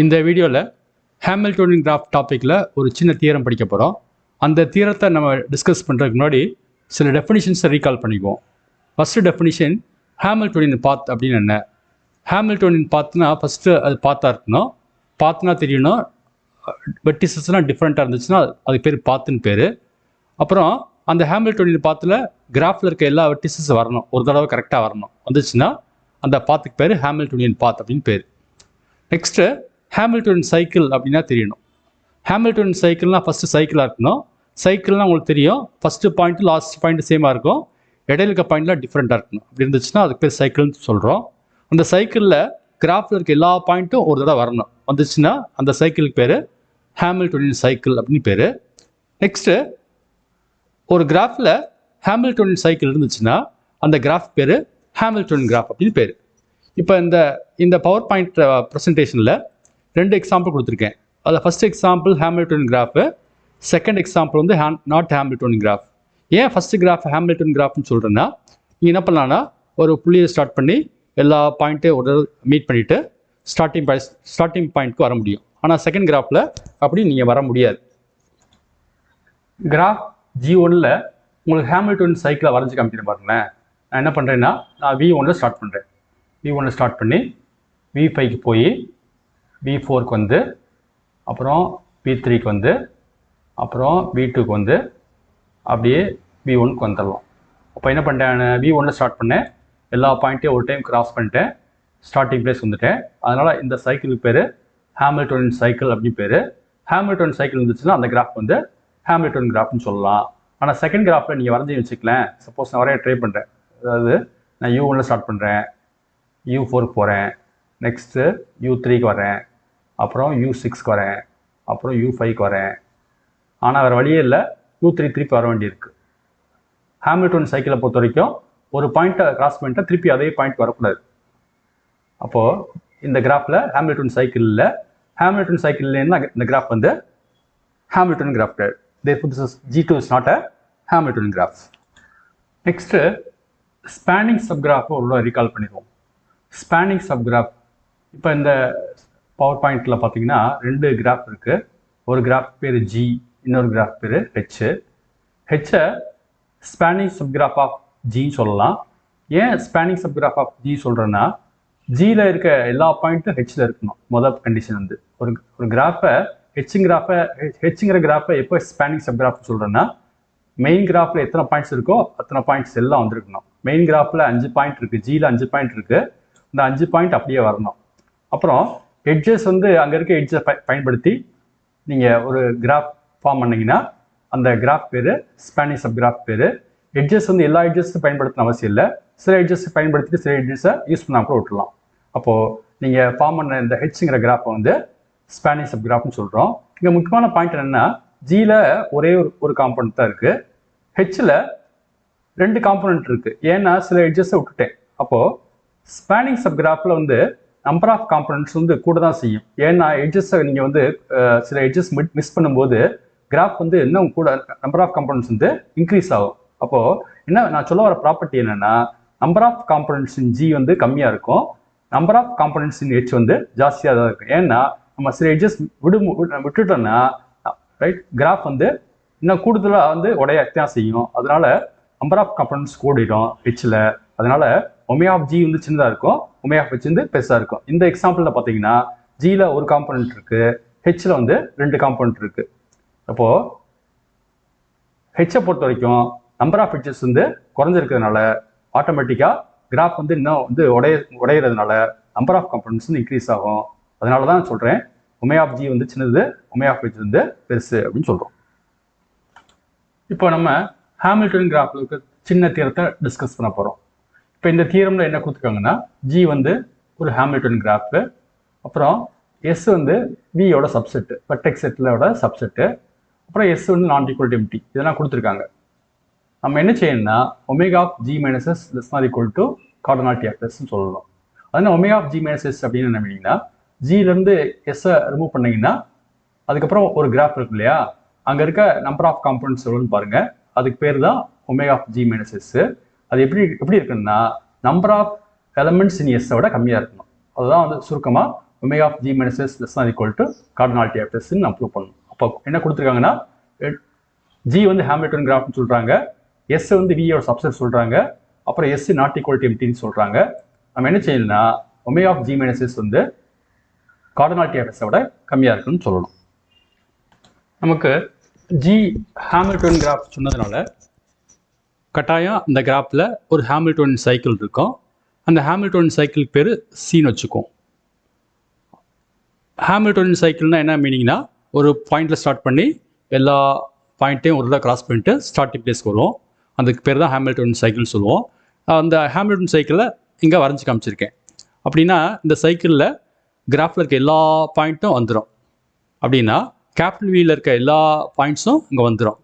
இந்த வீடியோவில் Hamiltonian graph டாப்பிக்கில் ஒரு சின்ன தியரம் படிக்க போகிறோம். அந்த தியரத்தை நம்ம டிஸ்கஸ் பண்ணுறதுக்கு முன்னாடி சில டெஃபினிஷன்ஸை ரீகால் பண்ணிக்குவோம். ஃபஸ்ட்டு டெஃபினிஷன், ஹேமில்டோனியன் பாத் அப்படின்னு என்ன? ஹேமில்டோனியன் பாத்னா ஃபஸ்ட்டு அது பாத்தாக இருக்கணும். பாத்னா தெரியணும், வெர்டிசஸ்லாம் டிஃப்ரெண்ட்டாக இருந்துச்சுன்னா அதுக்கு பேர் பாத்துன்னு பேர். அப்புறம் அந்த ஹேமில்டோனியன் பாத்தில் கிராஃபில் இருக்க எல்லா வெர்டிசஸும் வரணும், ஒரு தடவை கரெக்டாக வரணும். வந்துச்சுன்னா அந்த பாத்துக்கு பேர் ஹேமில்டோனியன் பாத் அப்படின்னு பேர். நெக்ஸ்ட்டு ஹேமில்டோனியன் சைக்கிள் அப்படின்னா தெரியணும். ஹேமில்டோனியன் சைக்கிள்னால் ஃபஸ்ட்டு சைக்கிளாக இருக்கணும். சைக்கிள்னால் உங்களுக்கு தெரியும், ஃபஸ்ட்டு பாயிண்ட்டு லாஸ்ட் பாயிண்ட்டு சேமாக இருக்கும், இடையில இருக்க பாயிண்ட்லாம் டிஃப்ரெண்ட்டாக இருக்கணும். அப்படி இருந்துச்சுன்னா அதுக்கு பேர் சைக்கிள்னு சொல்கிறோம். அந்த சைக்கிளில் கிராஃபில் இருக்க எல்லா பாயிண்ட்டும் ஒரு தடவை வரணும். வந்துச்சுன்னா அந்த சைக்கிளுக்கு பேர் ஹேமில்டோனியன் சைக்கிள் அப்படின்னு பேர். நெக்ஸ்ட்டு ஒரு கிராஃபில் ஹேமில்டோனியன் சைக்கிள் இருந்துச்சுன்னா அந்த கிராஃப் பேர் ஹேமில்டோனியன் கிராஃப் அப்படின்னு பேர். இப்போ இந்த பவர் பாயிண்ட் ப்ரெசன்டேஷனில் 2 எக்ஸாம்பிள் கொடுத்துருக்கேன். அதில் first example Hamiltonian graph, second example வந்து நாட் ஹேமில்டோனியன் கிராஃப். ஏன் ஃபஸ்ட்டு கிராஃப் ஹேமில்டோனியன் கிராஃப்னு சொல்கிறேன்னா, நீங்கள் என்ன பண்ணலான்னா ஒரு புள்ளியை ஸ்டார்ட் பண்ணி எல்லா பாயிண்ட்டையும் ஒரு மீட் பண்ணிவிட்டு ஸ்டார்டிங் பாயிண்ட்க்கு வர முடியும். ஆனால் செகண்ட் கிராஃபில் அப்படி நீங்கள் வர முடியாது. கிராஃப் G1ல் உங்களுக்கு ஹேமில்டோனியன் சைக்கிளை வரைஞ்சி காமிக்கிறேன் பாருங்களேன். நான் என்ன பண்ணுறேன்னா, நான் V1ல் ஸ்டார்ட் பண்ணுறேன். V1ல் ஸ்டார்ட் பண்ணி V5க்கு போய் V4க்கு வந்து, அப்புறம் V3க்கு வந்து, அப்புறம் V2க்கு வந்து, அப்படியே V1க்கு வந்துடலாம். அப்போ என்ன பண்ணிட்டேன், V1ல் ஸ்டார்ட் பண்ணேன், எல்லா பாயிண்ட்டையும் ஒரு டைம் கிராஸ் பண்ணிட்டேன், ஸ்டார்டிங் பிளேஸ் வந்துட்டேன். அதனால் இந்த சைக்கிளுக்கு பேர் ஹேமில்டோனியன் சைக்கிள் அப்படின்னு பேர். ஹேமில்டோனியன் சைக்கிள் இருந்துச்சுன்னா அந்த கிராஃப் வந்து ஹேமில்டோனியன் கிராஃப்னு சொல்லலாம். ஆனால் செகண்ட் கிராஃபில் நீங்கள் வரைஞ்சி வச்சுக்கலாம். சப்போஸ் நான் வரைய ட்ரை பண்ணுறேன், அதாவது நான் U1ல் ஸ்டார்ட் பண்ணுறேன், U4க்கு போகிறேன், நெக்ஸ்ட்டு U3க்கு வரேன், அப்புறம் U6க்கு வரேன், அப்புறம் U5க்கு வரேன். ஆனால் வேறு வழியே இல்லை, U3 திருப்பி வர வேண்டியிருக்கு. ஹேமில்டோனியன் சைக்கிளை பொறுத்த வரைக்கும் ஒரு பாயிண்ட்டை கிராஸ் பண்ணிட்டா திருப்பி அதே பாயிண்ட் வரக்கூடாது. அப்போது இந்த கிராஃபில் ஹேமில்டோனியன் சைக்கிள்லேருந்து இந்த கிராஃப் வந்து ஹேமில்டோனியன் கிராஃப் கிடையாது. Therefore, G2 is not a Hamiltonian graph. Next spanning சப்கிராஃபை உள்ள ரீகால் பண்ணிடுவோம். ஸ்பேனிங் சப்கிராஃப், இப்போ இந்த பவர் பாயிண்டில் பார்த்தீங்கன்னா 2 கிராஃப் இருக்குது. ஒரு கிராஃப் பேர் G, இன்னொரு கிராஃப் பேர் H. ஹெச்சை ஸ்பேனிங் சப்கிராஃப் ஆஃப் Gன்னு சொல்லலாம். ஏன் ஸ்பேனிங் சப்கிராஃப் ஆஃப் G சொல்கிறேன்னா, Gயில் இருக்க எல்லா பாயிண்ட்டும் Hல இருக்கணும். முதல் கண்டிஷன் வந்து ஒரு கிராஃபை ஹெச்ங்கிற கிராஃபை எப்போ ஸ்பேனிங் சப்கிராஃப் சொல்கிறேன்னா, மெயின் கிராஃபில் எத்தனை பாயிண்ட்ஸ் இருக்கோ அத்தனை பாயிண்ட்ஸ் எல்லாம் வந்துருக்கணும். மெயின் கிராஃபில் 5 பாயிண்ட் இருக்குது, Gயில் 5 பாயிண்ட் இருக்குது, இந்த 5 பாயிண்ட் அப்படியே வரணும். அப்புறம் எட்ஜஸ் வந்து அங்கே இருக்க எட்ஜை பயன்படுத்தி நீங்கள் ஒரு கிராஃப் ஃபார்ம் பண்ணிங்கன்னா அந்த கிராஃப் பேர் ஸ்பேனிங் சப்கிராஃப் பேர். எட்ஜஸ் வந்து எல்லா எட்ஜஸும் பயன்படுத்தின அவசியம் இல்லை, சில எட்ஜஸ் பயன்படுத்திட்டு சில எட்ஜஸை யூஸ் பண்ணால் கூட விட்டுலாம். அப்போது நீங்கள் ஃபார்ம் பண்ண இந்த ஹெச்ங்கிற கிராஃபை வந்து ஸ்பேனிங் சப்கிராஃப்னு சொல்கிறோம். இங்கே முக்கியமான பாயிண்ட் என்னென்னா, Gயில் ஒரே ஒரு காம்பனண்ட் தான் இருக்குது, ஹெச்சில் 2 காம்பனண்ட் இருக்குது. ஏன்னா சில எட்ஜஸை விட்டுட்டேன். அப்போது ஸ்பேனிங் சப்கிராஃபில் வந்து நம்பர் ஆஃப் காம்பனண்ட்ஸ் வந்து கூட தான் செய்யும். ஏன்னா எட்ஜஸை நீங்கள் வந்து சில எட்ஜஸ் மிஸ் பண்ணும்போது கிராஃப் வந்து இன்னும் கூட நம்பர் ஆஃப் காம்பனண்ட்ஸ் வந்து இன்க்ரீஸ் ஆகும். அப்போது என்ன நான் சொல்ல வர ப்ராப்பர்ட்டி என்னென்னா, number of components in G வந்து கம்மியாக இருக்கும், number of components in H வந்து ஜாஸ்தியாக தான் இருக்கும். ஏன்னா நம்ம சில எட்ஜஸ் விட்டுட்டோம்னா ரைட் கிராஃப் வந்து இன்னும் கூடுதலாக வந்து உடையத்தான் செய்யும். அதனால நம்பர் ஆஃப் காம்பனண்ட்ஸ் கூடிடும் ஹெச்சில். அதனால ஒமேகா ஆஃப் G வந்து சின்னதாக இருக்கும், ஒமேகா ஆஃப் H வந்து பெருசாக இருக்கும். இந்த எக்ஸாம்பிளில் பார்த்தீங்கன்னா Gயில் ஒரு காம்பனண்ட் இருக்குது, ஹெச்சில் வந்து 2 காம்பனண்ட் இருக்குது. அப்போது ஹெச்சை பொறுத்த வரைக்கும் நம்பர் ஆஃப் ஹெட்ஜஸ் வந்து குறைஞ்சிருக்கிறதுனால ஆட்டோமேட்டிக்காக கிராஃப் வந்து இன்னும் வந்து உடையிறதுனால நம்பர் ஆஃப் காம்பனண்ட்ஸ் வந்து இன்க்ரீஸ் ஆகும். அதனால தான் சொல்கிறேன், ஒமேகா ஆஃப் G வந்து சின்னது, ஒமேகா ஆஃப் H வந்து பெருசு அப்படின்னு சொல்கிறோம். இப்போ நம்ம ஹேமில்டோனியன் கிராஃபில் சின்ன தியரத்தை டிஸ்கஸ் பண்ண போகிறோம். இப்போ இந்த தியரமில் என்ன கொடுத்துருக்காங்கன்னா, G வந்து ஒரு ஹேமில்டோனியன் கிராஃபு, அப்புறம் S வந்து Vயோட சப்செட்டு, வெர்டெக்ஸ் செட்டோட சப்செட்டு, அப்புறம் S வந்து நான் ஈக்குவல் டு எம்டி, இதெல்லாம் கொடுத்துருக்காங்க. நம்ம என்ன செய்யணும்னா, omega of G minus S less nor equal to cardinality of Sன்னு சொல்லலாம். அதனால் omega of G minus S அப்படின்னு என்ன பண்ணிங்கன்னா, Gலேருந்து எஸ்ஸை ரிமூவ் பண்ணிங்கன்னா அதுக்கப்புறம் ஒரு கிராஃப் இருக்கு இல்லையா, அங்கே இருக்க நம்பர் ஆஃப் காம்பனண்ட்ஸ் எவ்வளோன்னு பாருங்கள். அதுக்கு பேர் தான் omega of G minus S. அது எப்படி இருக்குன்னா, நம்பர் ஆஃப் எலமெண்ட்ஸ் இன் எஸ்ஸை விட கம்மியாக இருக்கணும். அதுதான் வந்து சுருக்கமாக omega of G minus S less or equal to cardinality of எஸ்ன்னு நான் ப்ரூவ் பண்ணணும். அப்போ என்ன கொடுத்துருக்காங்கன்னா ஜி வந்து ஹாமில்டன் கிராஃப்னு சொல்கிறாங்க, எஸ் வந்து வியோட சப்செட் சொல்கிறாங்க, அப்புறம் எஸ் நாட் ஈக்குவல் டு எம்டின்னு சொல்கிறாங்க. நம்ம என்ன செய்யணும்னா omega of G minus S வந்து கார்டினாலிட்டி ஆஃப் எஸ்ஸை விட கம்மியாக இருக்குன்னு சொல்லணும். நமக்கு ஜி ஹாமில்டன் கிராஃப் சொன்னதுனால கட்டாயம் இந்த கிராஃபில் ஒரு ஹாமில்டன் சைக்கிள் இருக்கும். அந்த ஹாமில்டன் சைக்கிள் பேர் சின்னு வச்சுக்கோம். ஹாமில்டன் சைக்கிள்னால் என்ன மீனிங்னா ஒரு பாயிண்டில் ஸ்டார்ட் பண்ணி எல்லா பாயிண்ட்டையும் ஒரு தடவை கிராஸ் பண்ணிட்டு ஸ்டார்டிங் பிளேஸ்க்கு வரும். அதுக்கு பேர் தான் ஹாமில்டன் சைக்கிள்னு சொல்லுவோம். அந்த ஹாமில்டன் சைக்கிளை இங்கே வரைஞ்சி காமிச்சிருக்கேன். அப்படின்னா இந்த சைக்கிளில் கிராஃபில் இருக்க எல்லா பாயிண்ட்டும் வந்துடும். அப்படின்னா கேபிட்டல் வியில் இருக்க எல்லா பாயிண்ட்ஸும் இங்கே வந்துடும்.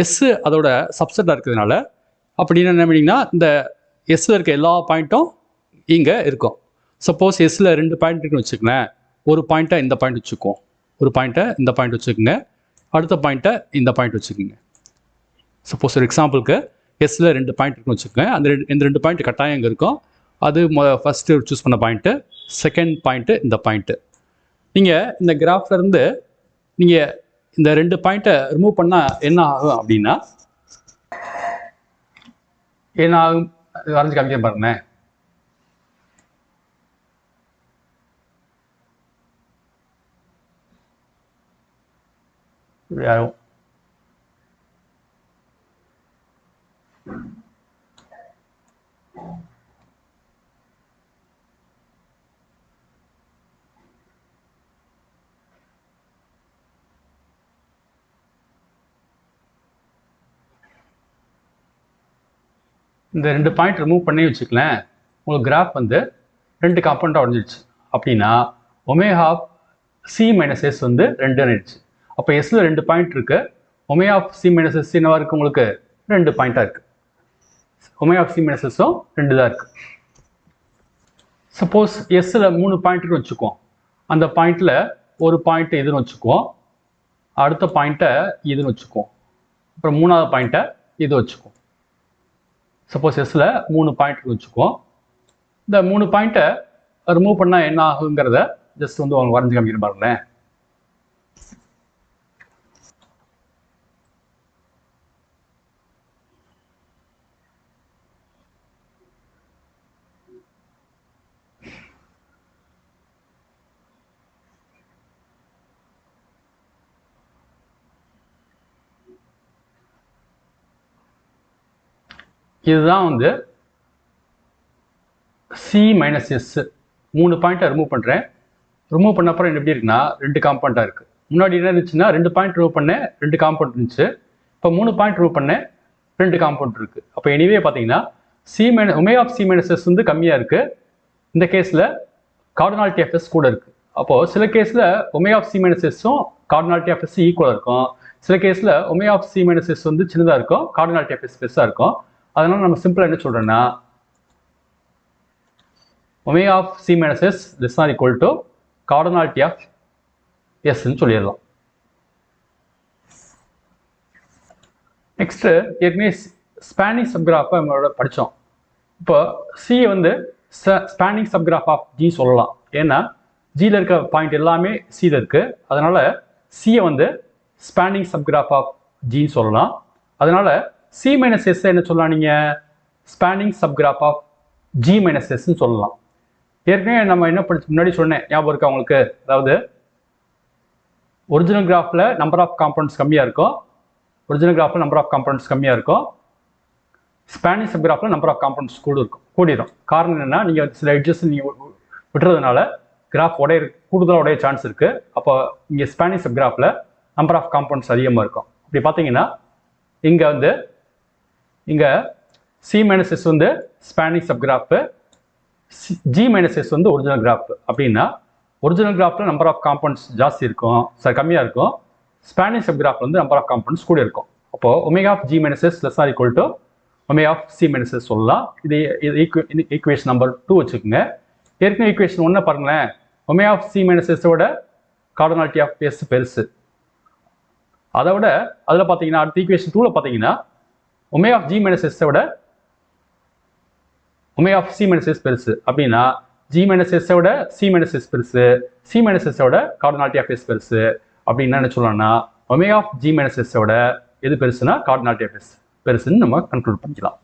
எஸ்ஸு அதோட சப்செட்டாக இருக்கிறதுனால அப்படின்னு என்ன மீனிங்னா இந்த எஸ்ஸில் இருக்க எல்லா பாயிண்ட்டும் இங்கே இருக்கும். சப்போஸ் எஸ்ஸில் 2 பாயிண்ட் இருக்குன்னு வச்சுக்கோங்களேன், ஒரு பாயிண்ட்டை இந்த பாயிண்ட் வச்சுக்குவோம், ஒரு பாயிண்ட்டை இந்த பாயிண்ட் வச்சுக்கோங்க, அடுத்த பாயிண்ட்டை இந்த பாயிண்ட் வச்சுக்கோங்க. சப்போஸ் ஒரு எக்ஸாம்பிளுக்கு எஸ்ஸில் 2 பாயிண்ட் இருக்குன்னு வச்சுக்கோங்க, இந்த 2 பாயிண்ட் கட்டாயம் இங்கே இருக்கும். அது ஃபஸ்ட்டு சூஸ் பண்ண பாயிண்ட்டு, செகண்ட் பாயிண்ட்டு இந்த பாயிண்ட்டு. நீங்கள் இந்த கிராஃப்லேருந்து நீங்கள் இந்த 2 பாயிண்ட்டை ரிமூவ் பண்ணால் என்ன ஆகும் அப்படின்னா என்ன ஆகும் வரைஞ்சி காமிக்க பாருங்களேன். யாரும் இந்த 2 பாயிண்ட் ரிமூவ் பண்ணி வச்சுக்கலாம். உங்களுக்கு கிராஃப் வந்து 2 காம்பவுண்டாக உடஞ்சிடுச்சு. அப்படின்னா omega of C minus S வந்து 2 ஆயிடுச்சு. அப்போ எஸ்ஸில் 2 பாயிண்ட் இருக்கு. Omega of C minus S என்னவா இருக்குது? உங்களுக்கு 2 பாயிண்ட்டாக இருக்குது. ஒமேகா ஆஃப் சி மைனஸ் எஸ்ஸும் 2 தான் இருக்குது. சப்போஸ் எஸ்ஸில் 3 பாயிண்ட்டுன்னு வச்சுக்குவோம். அந்த பாயிண்டில் ஒரு பாயிண்ட் இதுன்னு வச்சுக்குவோம், அடுத்த பாயிண்ட்டை இதுன்னு வச்சுக்குவோம், அப்புறம் 3ஆவது பாயிண்ட்டை இது வச்சுக்குவோம். சப்போஸ் எஸ்ஸில் 3 பாயிண்ட் வச்சுக்குவோம். இந்த 3 பாயிண்ட்டை ரிமூவ் பண்ணால் என்ன ஆகுங்கிறத ஜஸ்ட் வந்து அவங்க வரைஞ்சி காமிக்கிற பாருங்களேன். இதுதான் வந்து சி மைனஸ் எஸ். 3 பாயிண்ட்டை ரிமூவ் பண்ணுறேன். ரிமூவ் பண்ண அப்புறம் எப்படி இருக்குன்னா 2 காம்பவுண்டாக இருக்குது. முன்னாடி என்ன இருந்துச்சுன்னா 2 பாயிண்ட் ரிமூவ் பண்ணேன், 2 காம்பவுண்ட் இருந்துச்சு. இப்போ 3 பாயிண்ட் ரிமூவ் பண்ணேன், 2 காம்பவுண்ட் இருக்குது. அப்போ எனிவே பார்த்தீங்கன்னா omega of C minus S வந்து கம்மியாக இருக்குது. இந்த கேஸில் கார்டினாலிட்டி ஆஃப் எஸ் கூட இருக்குது. அப்போது சில கேஸில் ஒமேகா ஆஃப் சி மைனஸ் எஸ்ஸும் கார்டினாலிட்டி ஆஃப் எஸ் ஈக்குவலாக இருக்கும். சில கேஸில் omega of C minus S வந்து சின்னதாக இருக்கும், கார்டினாலிட்டி ஆஃப் எஸ் பெருசாக இருக்கும். அதனால நம்ம சிம்பிளாக என்ன சொல்கிறோன்னா omega of C minus S less or equal to cardinality of எஸ்ன்னு சொல்லிடலாம். நெக்ஸ்ட்டு ஏற்கனவே ஸ்பேனிங் சப்கிராஃபை நம்மளோட படித்தோம். இப்போ சியை வந்து ஸ்பேனிங் சப்கிராஃப் ஆஃப் ஜி சொல்லலாம். ஏன்னா ஜியில் இருக்க பாயிண்ட் எல்லாமே சியில் இருக்குது. அதனால் சியை வந்து ஸ்பேனிங் சப்கிராஃப் ஆஃப் ஜின்னு சொல்லலாம். அதனால் சி மைனஸ் எஸ் என்ன சொல்லலாம்? நீங்கள் spanning subgraph of G minus எஸ்ன்னு சொல்லலாம். ஏற்கனவே நம்ம என்ன படிச்சு முன்னாடி சொன்னேன், ஞாபகம் இருக்கா உங்களுக்கு? அதாவது ஒரிஜினல் கிராஃபில் நம்பர் ஆஃப் காம்பவுண்ட்ஸ் கம்மியாக இருக்கும், ஸ்பேனிங் சப்கிராஃபில் நம்பர் ஆஃப் காம்பவுண்ட்ஸ் கூடிடும். காரணம் என்னென்னா நீங்கள் சில எட்ஜஸ் நீங்கள் விட்டுறதுனால கிராஃப் கூடுதலாக உடைய சான்ஸ் இருக்குது. அப்போ இங்கே ஸ்பேனிங் சப்கிராஃபில் நம்பர் ஆஃப் காம்பவுண்ட்ஸ் அதிகமாக இருக்கும். இப்படி பார்த்தீங்கன்னா இங்கே சி மைனஸ் எஸ் வந்து ஸ்பேனிங் சப்கிராஃபு, ஜி மைனஸ் எஸ் வந்து ஒரிஜினல் கிராஃப். அப்படின்னா ஒரிஜினல் கிராஃபில் நம்பர் ஆஃப் காம்பவுண்ட்ஸ் ஜாஸ்தி இருக்கும், கம்மியாக இருக்கும். ஸ்பேனிங் சப்கிராஃபில் வந்து நம்பர் ஆஃப் காம்பவுண்ட்ஸ் கூட இருக்கும். அப்போது omega of G minus S less or equal to omega of C minus S சொல்லலாம். இது ஈக்குவேஷன் நம்பர் 2 வச்சுக்கோங்க. ஏற்கனவே ஈக்குவேஷன் 1 பாருங்களேன், ஒமேகா ஆஃப் சி மைனஸ் எஸ்ஸோட கார்டினாலிட்டி ஆஃப் எஸ் பெருசு. அதை விட அதில் பார்த்தீங்கன்னா அடுத்த ஈக்குவேஷன் 2ல் பார்த்தீங்கன்னா ஒமேகா ஆஃப் ஜி மைனஸ் எஸ்ஸை விட omega of C minus S பெருசு. அப்படின்னா ஜி மைனஸ் எஸ்ஸோட சி மைனஸ் எஸ் பெருசு, சி மைனஸ் எஸ்ஸோட கார்டினாலிட்டி ஆஃப் எஸ் பெருசு. அப்படின்னா என்ன சொல்லலாம்னா ஒமேகா ஆஃப் ஜி மைனஸ் எஸ்ஸோட எது பெருசுனா கார்டினாலிட்டி ஆஃப் எஸ் பெருசுன்னு நம்ம கன்க்ளூட் பண்ணிக்கலாம்.